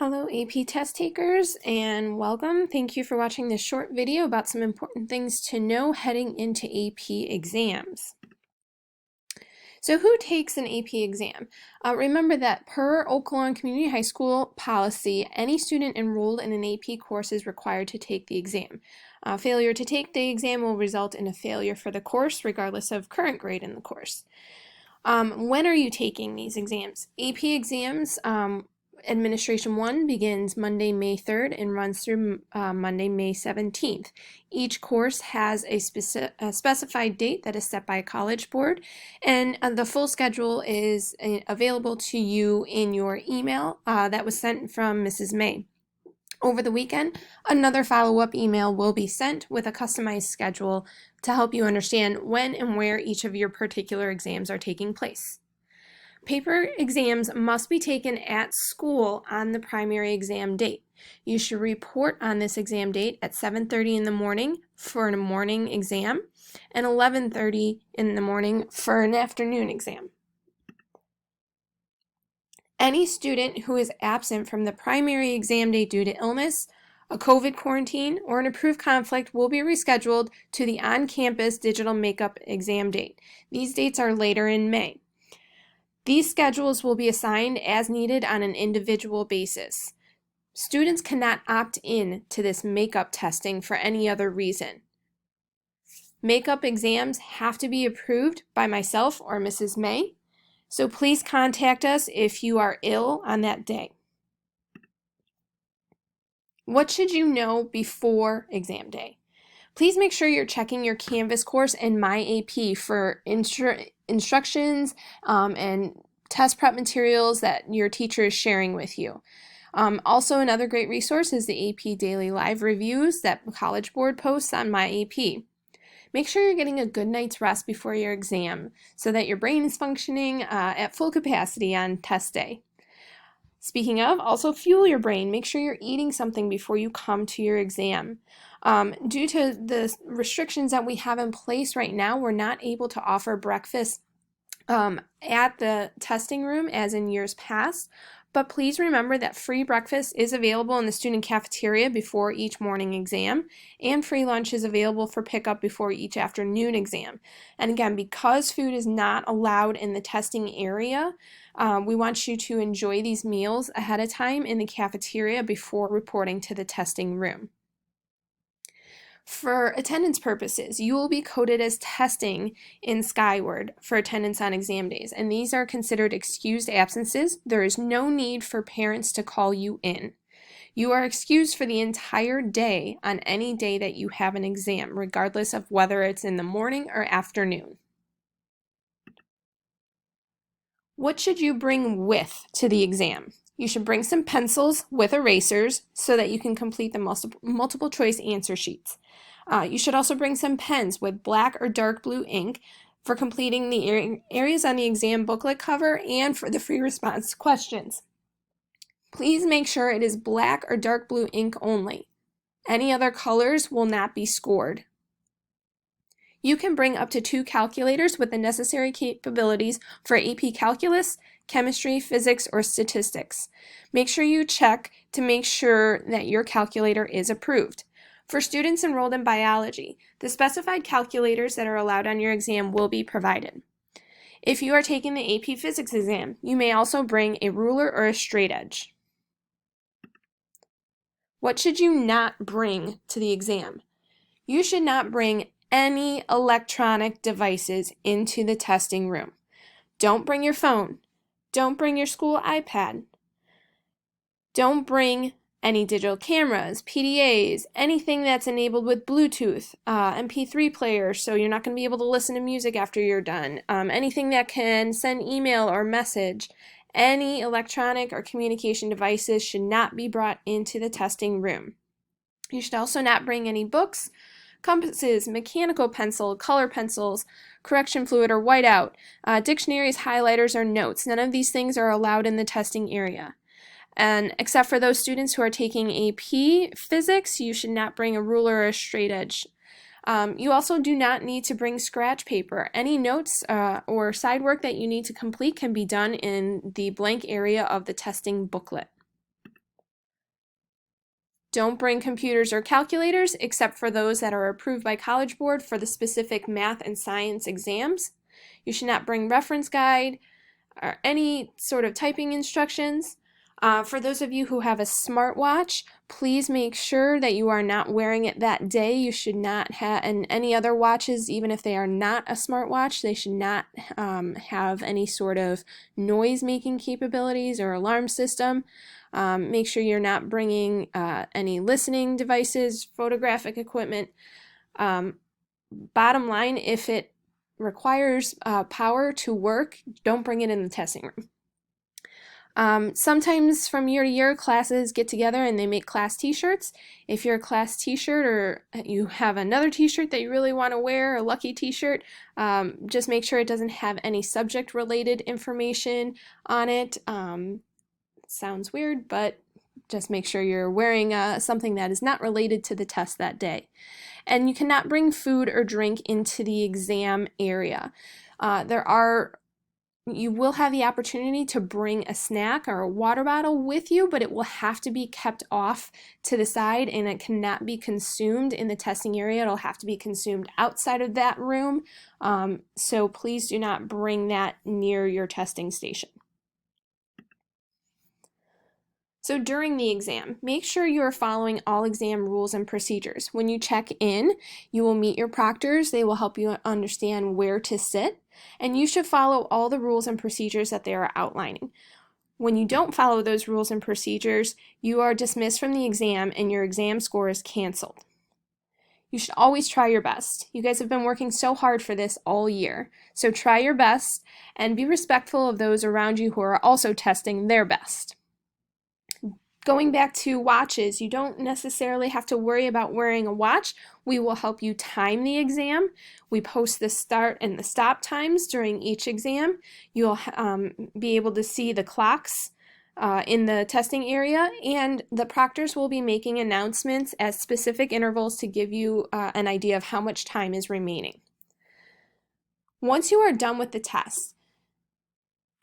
Hello AP test takers and welcome. Thank you for watching this short video about some important things to know heading into AP exams. So who takes an AP exam? Remember that per Oak Lawn Community High School policy, any student enrolled in an AP course is required to take the exam. Failure to take the exam will result in a failure for the course regardless of current grade in the course. When are you taking these exams? AP exams, Administration 1 begins Monday, May 3rd and runs through Monday, May 17th. Each course has a specified date that is set by a college board, and the full schedule is available to you in your email that was sent from Mrs. May. Over the weekend, another follow-up email will be sent with a customized schedule to help you understand when and where each of your particular exams are taking place. Paper exams must be taken at school on the primary exam date. You should report on this exam date at 7:30 in the morning for a morning exam and 11:30 in the morning for an afternoon exam. Any student who is absent from the primary exam date due to illness, a COVID quarantine, or an approved conflict will be rescheduled to the on-campus digital makeup exam date. These dates are later in May. These schedules will be assigned as needed on an individual basis. Students cannot opt in to this makeup testing for any other reason. Makeup exams have to be approved by myself or Mrs. May. So please contact us if you are ill on that day. What should you know before exam day? Please make sure you're checking your Canvas course and My AP for instructions and test prep materials that your teacher is sharing with you. Also, another great resource is the AP Daily Live Reviews that the College Board posts on My AP. Make sure you're getting a good night's rest before your exam so that your brain is functioning at full capacity on test day. Speaking of, also fuel your brain. Make sure you're eating something before you come to your exam. Due to the restrictions that we have in place right now, we're not able to offer breakfast at the testing room as in years past. But please remember that free breakfast is available in the student cafeteria before each morning exam, and free lunch is available for pickup before each afternoon exam. And again, because food is not allowed in the testing area, we want you to enjoy these meals ahead of time in the cafeteria before reporting to the testing room. For attendance purposes, you will be coded as testing in Skyward for attendance on exam days, and these are considered excused absences. There is no need for parents to call you in. You are excused for the entire day on any day that you have an exam, regardless of whether it's in the morning or afternoon. What should you bring with to the exam? You should bring some pencils with erasers so that you can complete the multiple choice answer sheets. You should also bring some pens with black or dark blue ink for completing the areas on the exam booklet cover and for the free response questions. Please make sure it is black or dark blue ink only. Any other colors will not be scored. You can bring up to 2 calculators with the necessary capabilities for AP Calculus, Chemistry, Physics, or Statistics. Make sure you check to make sure that your calculator is approved. For students enrolled in biology, the specified calculators that are allowed on your exam will be provided. If you are taking the AP Physics exam, you may also bring a ruler or a straight edge. What should you not bring to the exam? You should not bring any electronic devices into the testing room. Don't bring your phone. Don't bring your school iPad. Don't bring any digital cameras, PDAs, anything that's enabled with Bluetooth, MP3 players, so you're not going to be able to listen to music after you're done, anything that can send email or message. Any electronic or communication devices should not be brought into the testing room. You should also not bring any books, compasses, mechanical pencil, color pencils, correction fluid or whiteout, dictionaries, highlighters, or notes. None of these things are allowed in the testing area. And except for those students who are taking AP Physics, you should not bring a ruler or a straight edge. You also do not need to bring scratch paper. Any notes or side work that you need to complete can be done in the blank area of the testing booklet. Don't bring computers or calculators except for those that are approved by College Board for the specific math and science exams. You should not bring reference guide or any sort of typing instructions. For those of you who have a smartwatch, please make sure that you are not wearing it that day. You should not have, and any other watches, even if they are not a smartwatch, they should not have any sort of noise-making capabilities or alarm system. Make sure you're not bringing any listening devices, photographic equipment. Bottom line, if it requires power to work, don't bring it in the testing room. Sometimes from year to year, classes get together and they make class t-shirts. If you're a class t-shirt or you have another t-shirt that you really want to wear, a lucky t-shirt, just make sure it doesn't have any subject-related information on it. Sounds weird, but just make sure you're wearing something that is not related to the test that day. And you cannot bring food or drink into the exam area. You will have the opportunity to bring a snack or a water bottle with you, but it will have to be kept off to the side and it cannot be consumed in the testing area. It'll have to be consumed outside of that room. So please do not bring that near your testing station. So during the exam, make sure you are following all exam rules and procedures. When you check in, you will meet your proctors. They will help you understand where to sit, and you should follow all the rules and procedures that they are outlining. When you don't follow those rules and procedures, you are dismissed from the exam and your exam score is canceled. You should always try your best. You guys have been working so hard for this all year, so try your best and be respectful of those around you who are also testing their best. Going back to watches, you don't necessarily have to worry about wearing a watch. We will help you time the exam. We post the start and the stop times during each exam. You'll be able to see the clocks in the testing area, and the proctors will be making announcements at specific intervals to give you an idea of how much time is remaining. Once you are done with the test,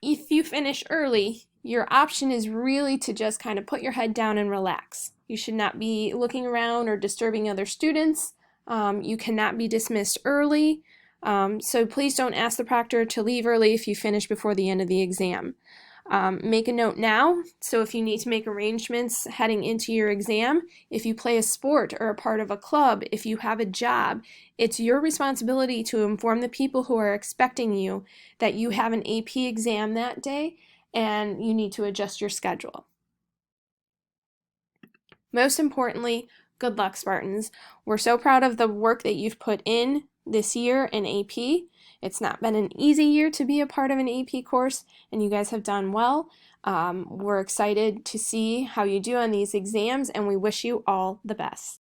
if you finish early, your option is really to just kind of put your head down and relax. You should not be looking around or disturbing other students. You cannot be dismissed early, so please don't ask the proctor to leave early if you finish before the end of the exam. Make a note now, so if you need to make arrangements heading into your exam, if you play a sport or a part of a club, if you have a job, it's your responsibility to inform the people who are expecting you that you have an AP exam that day and you need to adjust your schedule. Most importantly, good luck, Spartans. We're so proud of the work that you've put in this year in AP. It's not been an easy year to be a part of an AP course, and you guys have done well. We're excited to see how you do on these exams, and we wish you all the best.